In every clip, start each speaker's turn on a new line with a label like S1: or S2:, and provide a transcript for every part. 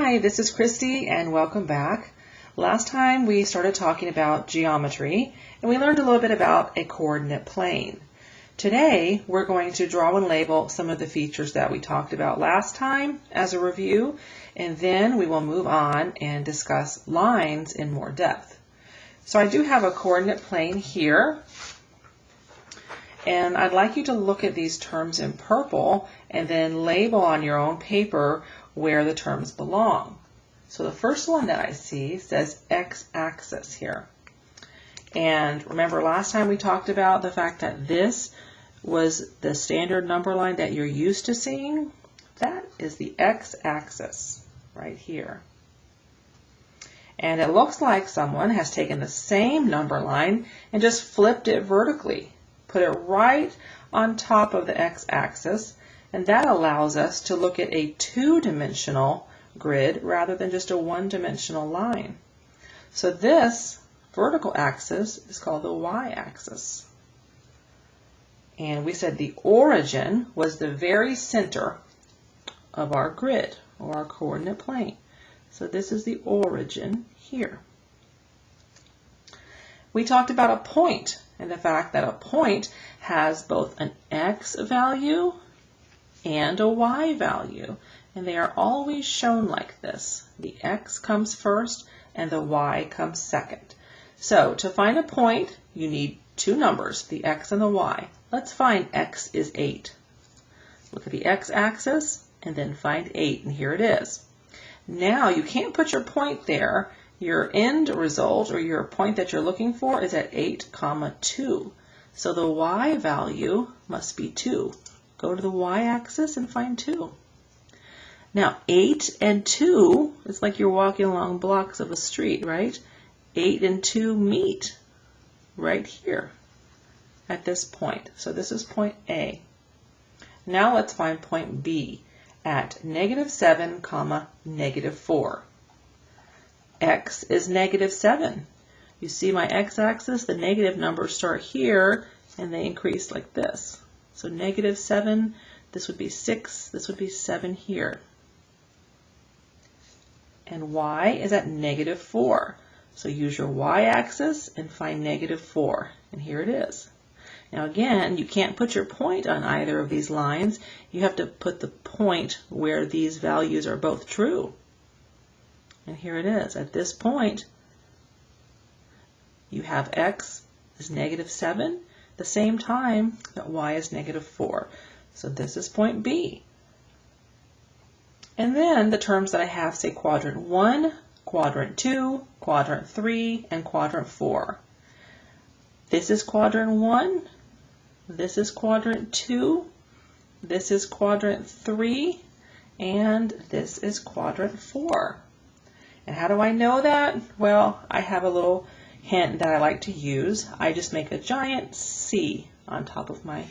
S1: Hi, this is Kristi and welcome back. Last time we started talking about geometry and we learned a little bit about a coordinate plane. Today we're going to draw and label some of the features that we talked about last time as a review, and then we will move on and discuss lines in more depth. So I do have a coordinate plane here, and I'd like you to look at these terms in purple and then label on your own paper where the terms belong. So the first one that I see says x-axis here. And remember last time we talked about the fact that this was the standard number line that you're used to seeing? That is the x-axis right here. And it looks like someone has taken the same number line and just flipped it vertically. Put it right on top of the x-axis, and that allows us to look at a two-dimensional grid rather than just a one-dimensional line. So this vertical axis is called the y-axis. And we said the origin was the very center of our grid or our coordinate plane. So this is the origin here. We talked about a point and the fact that a point has both an x value and a y value, and they are always shown like this. The x comes first and the y comes second. So to find a point, you need two numbers, the x and the y. Let's find x is 8. Look at the x-axis and then find 8, and here it is. Now you can't put your point there. Your end result, or your point that you're looking for, is at 8, 2. So the y value must be 2. Go to the y-axis and find 2. Now 8 and 2, it's like you're walking along blocks of a street, right? 8 and 2 meet right here at this point. So this is point A. Now let's find point B at -7, -4. X is -7. You see my x-axis, the negative numbers start here and they increase like this. So -7, this would be 6, this would be 7 here. And y is at -4. So use your y-axis and find -4, and here it is. Now again, you can't put your point on either of these lines. You have to put the point where these values are both true. And here it is. At this point, you have x is -7, the same time that y is -4. So this is point B. And then the terms that I have say quadrant 1, quadrant 2, quadrant 3, and quadrant 4. This is quadrant 1, this is quadrant 2, this is quadrant 3, and this is quadrant 4. And how do I know that? Well, I have a little hint that I like to use. I just make a giant C on top of my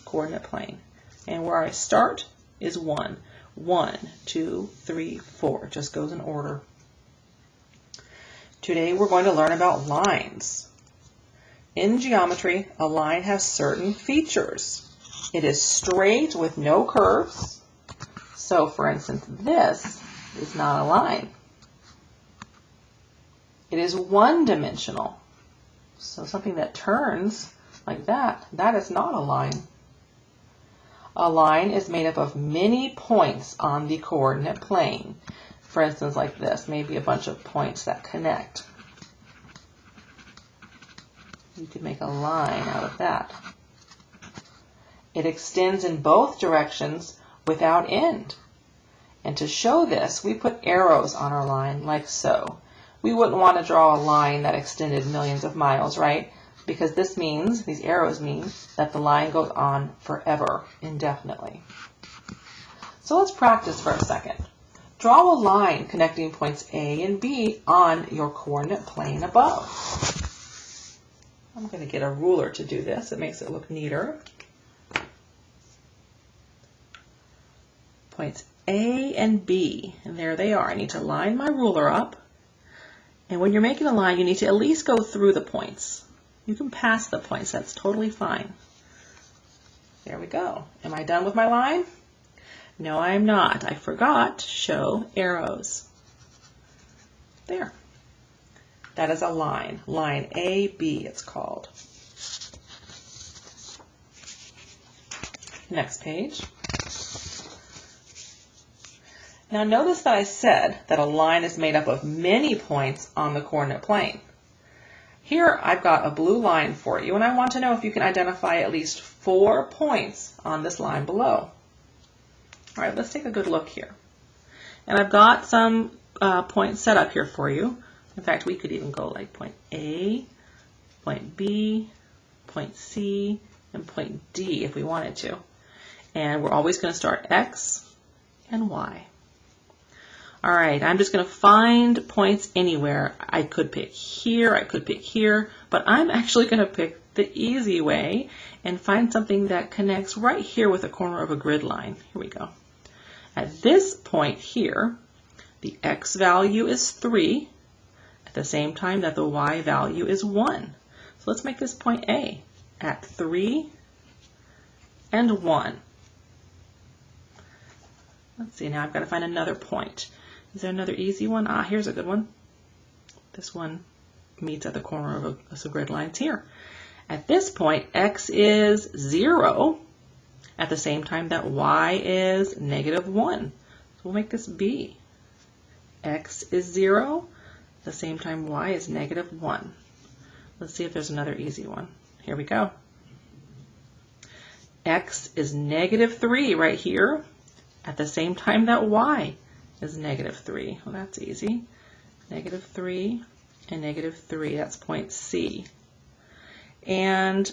S1: coordinate plane. And where I start is 1. 1, 2, 3, 4. It just goes in order. Today we're going to learn about lines. In geometry, a line has certain features. It is straight with no curves. So for instance, this is not a line. It is one-dimensional. So something that turns like that, that is not a line. A line is made up of many points on the coordinate plane. For instance, like this, maybe a bunch of points that connect. You could make a line out of that. It extends in both directions without end. And to show this, we put arrows on our line like so. We wouldn't want to draw a line that extended millions of miles, right? Because this means, these arrows mean, that the line goes on forever, indefinitely. So let's practice for a second. Draw a line connecting points A and B on your coordinate plane above. I'm going to get a ruler to do this. It makes it look neater. Points A and B, and there they are. I need to line my ruler up. And when you're making a line, you need to at least go through the points. You can pass the points, that's totally fine. There we go. Am I done with my line? No, I am not. I forgot to show arrows. There. That is a line. Line AB, it's called. Next page. Now notice that I said that a line is made up of many points on the coordinate plane. Here I've got a blue line for you, and I want to know if you can identify at least 4 points on this line below. All right, let's take a good look here. And I've got some points set up here for you. In fact, we could even go like point A, point B, point C, and point D if we wanted to. And we're always going to start X and Y. All right, I'm just going to find points anywhere. I could pick here, I could pick here, but I'm actually going to pick the easy way and find something that connects right here with the corner of a grid line. Here we go. At this point here, the X value is 3 at the same time that the Y value is 1. So let's make this point A at 3 and 1. Let's see, now I've got to find another point. Is there another easy one? Ah, here's a good one. This one meets at the corner of some grid lines here. At this point, X is 0 at the same time that Y is -1. So we'll make this B. X is 0 at the same time Y is -1. Let's see if there's another easy one. Here we go. X is -3 right here at the same time that Y is -3. Well, that's easy. -3 and -3, that's point C. And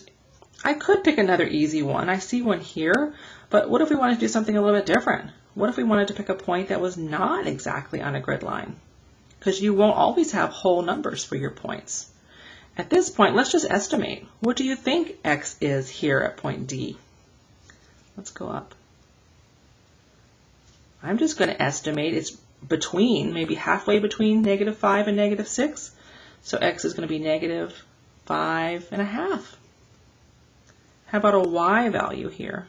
S1: I could pick another easy one. I see one here, but what if we wanted to do something a little bit different? What if we wanted to pick a point that was not exactly on a grid line? Because you won't always have whole numbers for your points. At this point, let's just estimate. What do you think X is here at point D? Let's go up. I'm just going to estimate it's between, maybe halfway between -5 and -6. So X is going to be -5.5. How about a Y value here?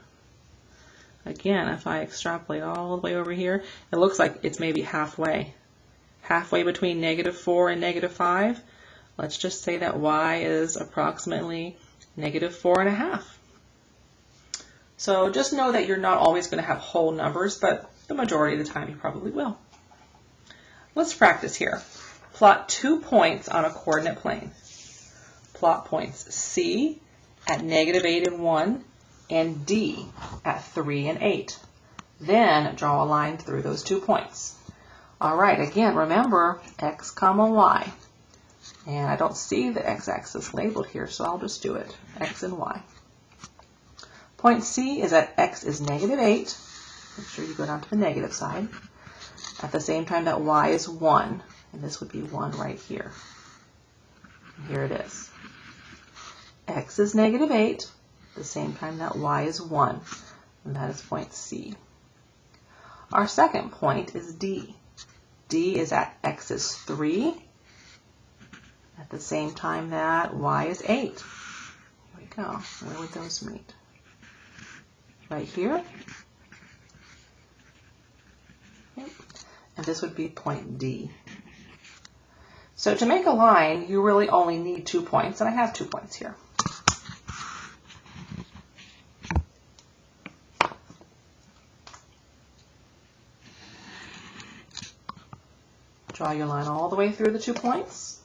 S1: Again, if I extrapolate all the way over here, it looks like it's maybe halfway. Halfway between -4 and -5. Let's just say that Y is approximately -4.5. So just know that you're not always going to have whole numbers, but the majority of the time you probably will. Let's practice here. Plot 2 points on a coordinate plane. Plot points C at -8 and 1 and D at 3 and 8. Then draw a line through those 2 points. All right, again, remember X, Y. And I don't see the x-axis labeled here, so I'll just do it, X and Y. Point C is at X is -8. Make sure you go down to the negative side. At the same time that Y is 1, and this would be 1 right here. And here it is. X is -8, at the same time that Y is 1, and that is point C. Our second point is D. D is at X is 3, at the same time that Y is 8. Here we go. Where would those meet? Right here. And this would be point D. So to make a line, you really only need 2 points, and I have 2 points here. Draw your line all the way through the 2 points,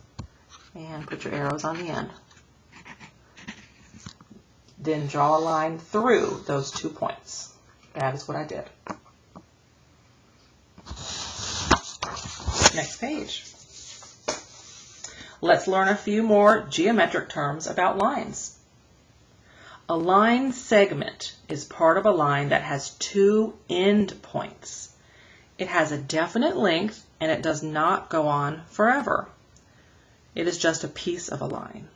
S1: and put your arrows on the end. Then draw a line through those 2 points. That is what I did. Next page. Let's learn a few more geometric terms about lines. A line segment is part of a line that has 2 end points. It has a definite length and it does not go on forever. It is just a piece of a line.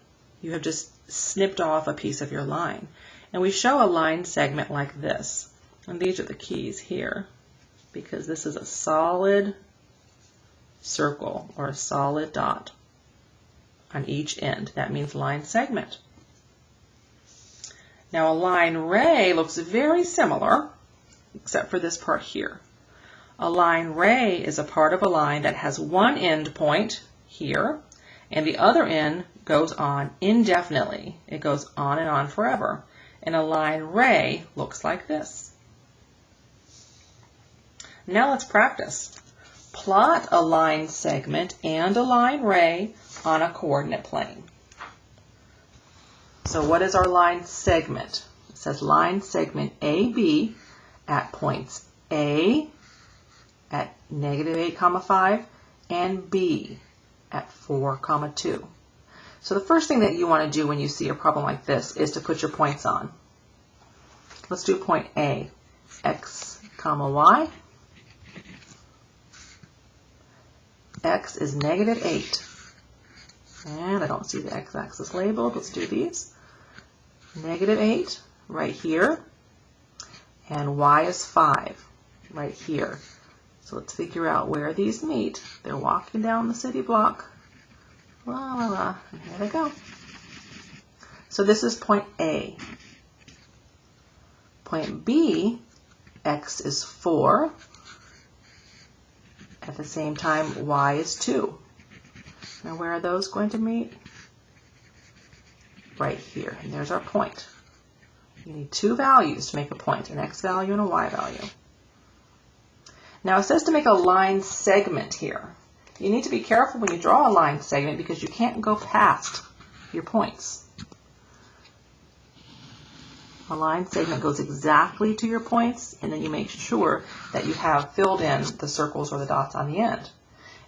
S1: You have just snipped off a piece of your line. And we show a line segment like this. And these are the keys here, because this is a solid circle or a solid dot on each end. That means line segment. Now a line ray looks very similar, except for this part here. A line ray is a part of a line that has one end point here, and the other end goes on indefinitely. It goes on and on forever. And a line ray looks like this. Now let's practice. Plot a line segment and a line ray on a coordinate plane. So what is our line segment? It says line segment AB at points A at -8, 5 and B at 4, 2. So the first thing that you want to do when you see a problem like this is to put your points on. Let's do point A, x, y. X is -8. And I don't see the x-axis labeled. Let's do these. -8 right here. And y is 5 right here. So let's figure out where these meet. They're walking down the city block. La, la, la. And here they go. So this is point A. Point B, x is 4. At the same time, y is 2. Now where are those going to meet? Right here. And there's our point. You need two values to make a point, an x value and a y value. Now it says to make a line segment here. You need to be careful when you draw a line segment because you can't go past your points. A line segment goes exactly to your points, and then you make sure that you have filled in the circles or the dots on the end.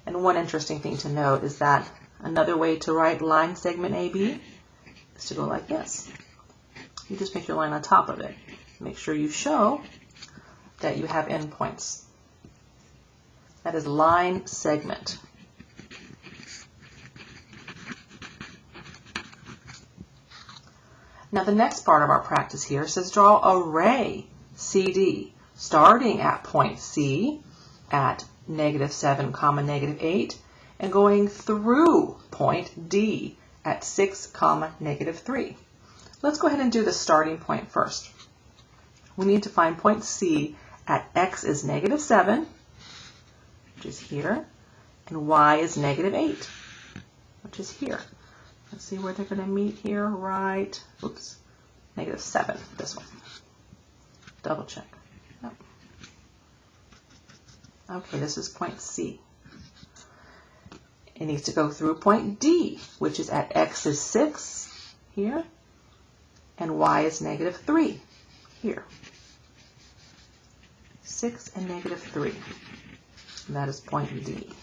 S1: And one interesting thing to note is that another way to write line segment AB is to go like this. You just make your line on top of it. Make sure you show that you have endpoints. That is line segment. Now the next part of our practice here says draw a ray CD starting at point C at -7, -8 and going through point D at 6, -3. Let's go ahead and do the starting point first. We need to find point C at x is -7, which is here, and y is -8, which is here. Let's see where they're going to meet here, right, oops, -7, this one. Double check. Yep. Okay, this is point C. It needs to go through point D, which is at x is 6, here, and y is -3, here. 6 and -3, and that is point D.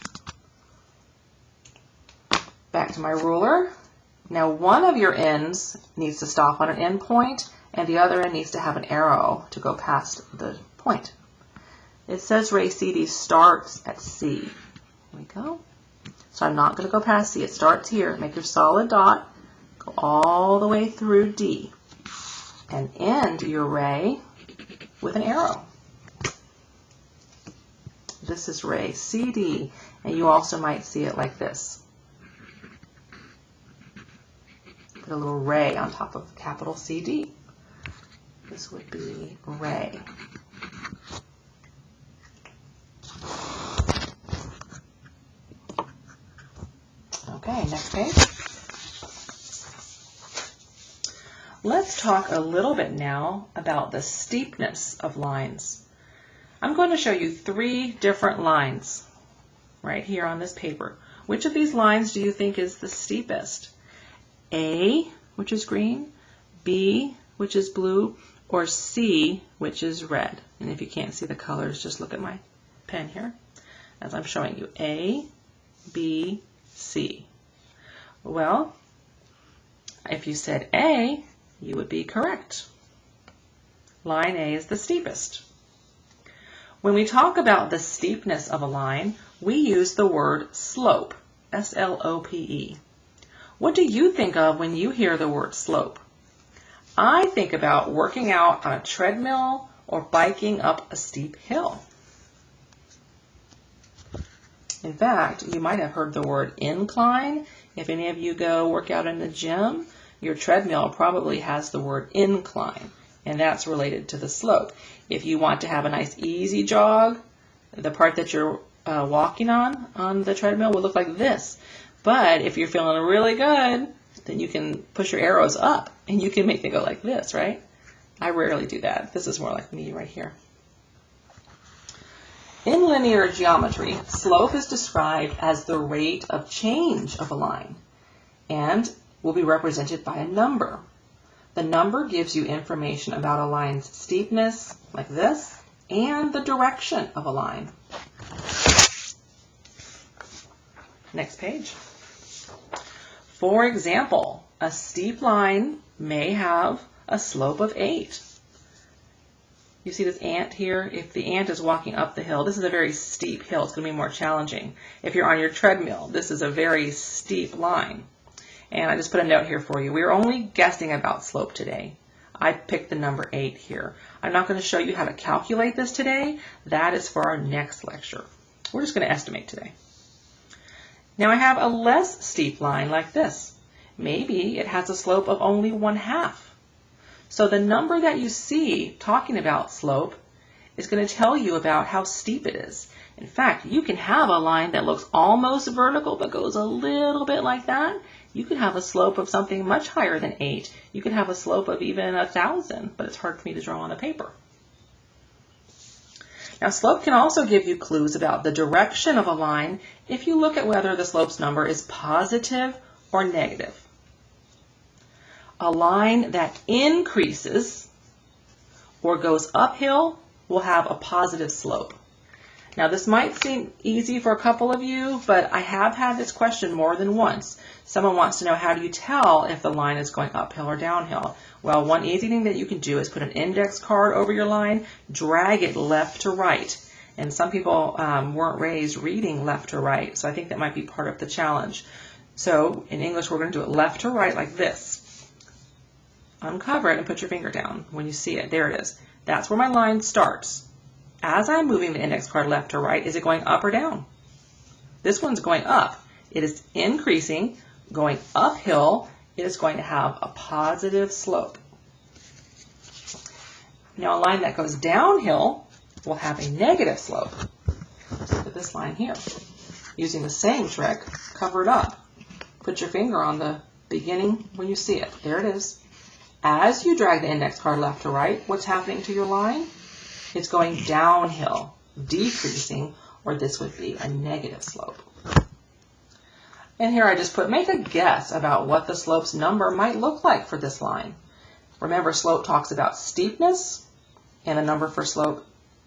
S1: Back to my ruler. Now one of your ends needs to stop on an end point, and the other end needs to have an arrow to go past the point. It says ray CD starts at C. Here we go. So I'm not going to go past C. It starts here. Make your solid dot. Go all the way through D. And end your ray with an arrow. This is ray CD, and you also might see it like this. Put a little ray on top of capital CD. This would be ray. Okay, next page. Let's talk a little bit now about the steepness of lines. I'm going to show you 3 different lines right here on this paper. Which of these lines do you think is the steepest? A, which is green, B, which is blue, or C, which is red. And if you can't see the colors, just look at my pen here as I'm showing you. A, B, C. Well, if you said A, you would be correct. Line A is the steepest. When we talk about the steepness of a line, we use the word slope, S-L-O-P-E. What do you think of when you hear the word slope? I think about working out on a treadmill or biking up a steep hill. In fact, you might have heard the word incline. If any of you go work out in the gym, your treadmill probably has the word incline, and that's related to the slope. If you want to have a nice easy jog, The part that you're walking on the treadmill will look like this. But if you're feeling really good, then you can push your arrows up and you can make them go like this, right? I rarely do that. This is more like me right here. In linear geometry, slope is described as the rate of change of a line and will be represented by a number. The number gives you information about a line's steepness, like this, and the direction of a line. Next page. For example, a steep line may have a slope of 8. You see this ant here? If the ant is walking up the hill, this is a very steep hill. It's going to be more challenging. If you're on your treadmill, this is a very steep line. And I just put a note here for you. We're only guessing about slope today. I picked the number 8 here. I'm not going to show you how to calculate this today. That is for our next lecture. We're just going to estimate today. Now I have a less steep line like this. Maybe it has a slope of only 1/2. So the number that you see talking about slope is going to tell you about how steep it is. In fact, you can have a line that looks almost vertical but goes a little bit like that. You could have a slope of something much higher than 8. You could have a slope of even 1,000, but it's hard for me to draw on a paper. Now, slope can also give you clues about the direction of a line if you look at whether the slope's number is positive or negative. A line that increases or goes uphill will have a positive slope. Now, this might seem easy for a couple of you, but I have had this question more than once. Someone wants to know, how do you tell if the line is going uphill or downhill? Well, one easy thing that you can do is put an index card over your line, drag it left to right. And some people weren't raised reading left to right, so I think that might be part of the challenge. So in English, we're going to do it left to right like this. Uncover it and put your finger down when you see it. There it is. That's where my line starts. As I'm moving the index card left to right, is it going up or down? This one's going up. It is increasing, going uphill. It is going to have a positive slope. Now a line that goes downhill will have a negative slope. Let's look at this line here. Using the same trick, cover it up. Put your finger on the beginning when you see it. There it is. As you drag the index card left to right, what's happening to your line? It's going downhill, decreasing, or this would be a negative slope. And here I just put, make a guess about what the slope's number might look like for this line. Remember, slope talks about steepness, and the number for slope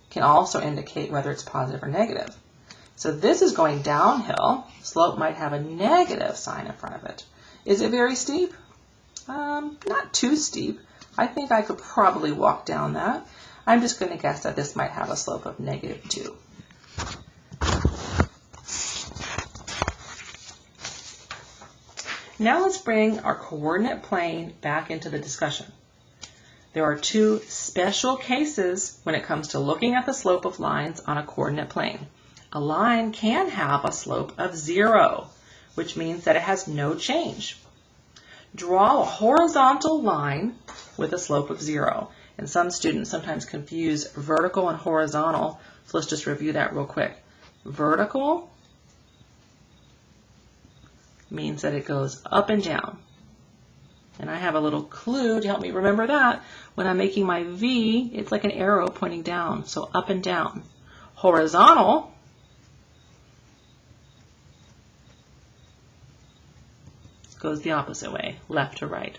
S1: can also indicate whether it's positive or negative. So this is going downhill. Slope might have a negative sign in front of it. Is it very steep? Not too steep. I think I could probably walk down that. I'm just going to guess that this might have a slope of -2. Now let's bring our coordinate plane back into the discussion. There are two special cases when it comes to looking at the slope of lines on a coordinate plane. A line can have a slope of 0, which means that it has no change. Draw a horizontal line with a slope of 0. And some students sometimes confuse vertical and horizontal. So let's just review that real quick. Vertical means that it goes up and down. And I have a little clue to help me remember that. When I'm making my V, it's like an arrow pointing down, so up and down. Horizontal goes the opposite way, left to right.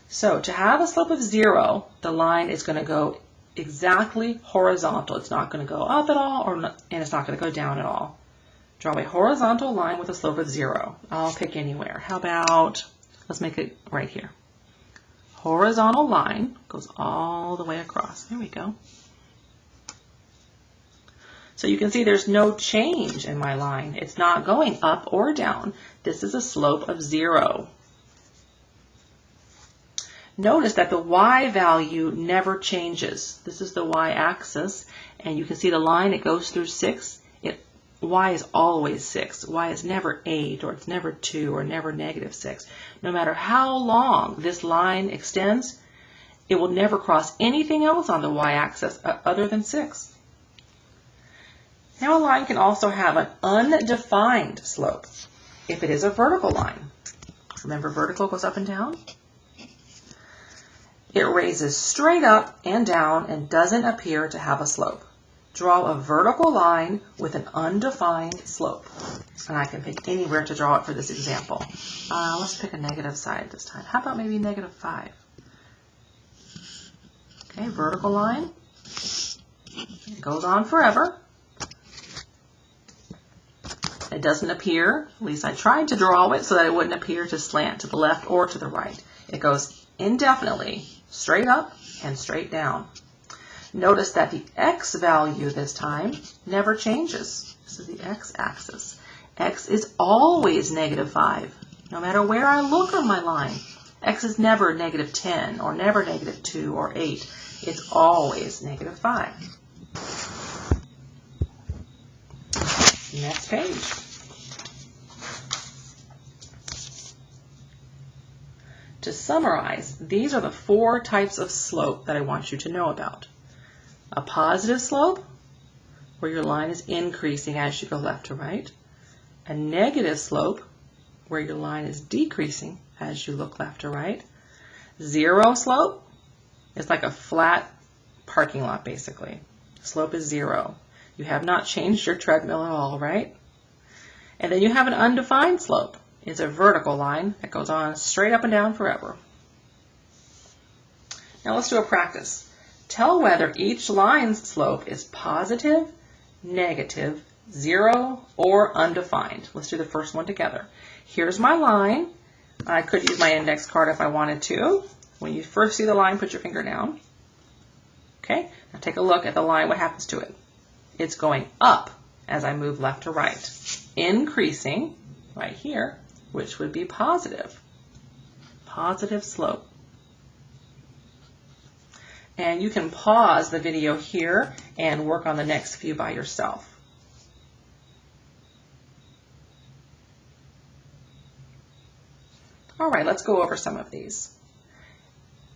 S1: So to have a slope of 0, the line is going to go exactly horizontal. It's not going to go up at all, and it's not going to go down at all. Draw a horizontal line with a slope of 0. I'll pick anywhere. How about, let's make it right here. Horizontal line goes all the way across. There we go. So you can see there's no change in my line. It's not going up or down. This is a slope of 0. Notice that the y value never changes. This is the y-axis, and you can see the line, it goes through 6. Y is always 6. Y is never 8, or it's never 2, or never -6. No matter how long this line extends, it will never cross anything else on the y-axis other than 6. Now a line can also have an undefined slope if it is a vertical line. Remember, vertical goes up and down? It raises straight up and down and doesn't appear to have a slope. Draw a vertical line with an undefined slope. And I can pick anywhere to draw it for this example. Let's pick a negative side this time. How about maybe -5? Okay, vertical line. It goes on forever. It doesn't appear, at least I tried to draw it so that it wouldn't appear to slant to the left or to the right. It goes indefinitely, straight up and straight down. Notice that the x value this time never changes. This is the x-axis. X is always -5, no matter where I look on my line. X is never -10 or never -2 or 8. It's always -5. Next page. To summarize, these are the 4 types of slope that I want you to know about. A positive slope, where your line is increasing as you go left to right. A negative slope, where your line is decreasing as you look left to right. Zero slope is like a flat parking lot, basically. Slope is 0. You have not changed your treadmill at all, right? And then you have an undefined slope. It's a vertical line that goes on straight up and down forever. Now let's do a practice. Tell whether each line's slope is positive, negative, 0, or undefined. Let's do the first one together. Here's my line. I could use my index card if I wanted to. When you first see the line, put your finger down. Okay, now take a look at the line. What happens to it? It's going up as I move left to right, increasing right here, which would be positive. Positive slope. And you can pause the video here and work on the next few by yourself. All right, let's go over some of these.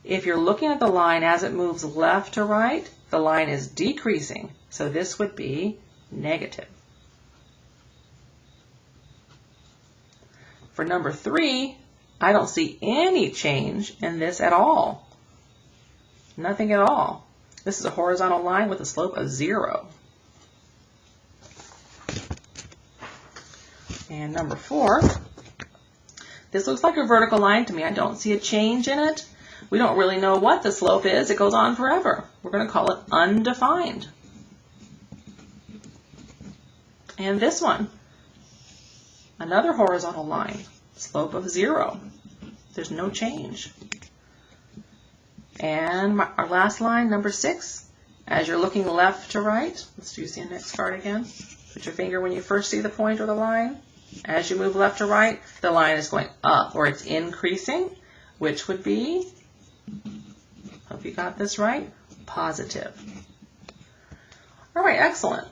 S1: If you're looking at the line as it moves left to right, the line is decreasing. So this would be negative. For number 3, I don't see any change in this at all. Nothing at all. This is a horizontal line with a slope of 0. And number 4, this looks like a vertical line to me. I don't see a change in it. We don't really know what the slope is. It goes on forever. We're going to call it undefined. And this one, another horizontal line, slope of 0. There's no change. And our last line, number 6, as you're looking left to right, let's use the index card again. Put your finger when you first see the point or the line. As you move left to right, the line is going up, or it's increasing, which would be, hope you got this right, positive. All right, excellent.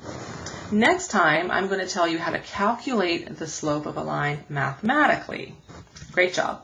S1: Next time, I'm going to tell you how to calculate the slope of a line mathematically. Great job.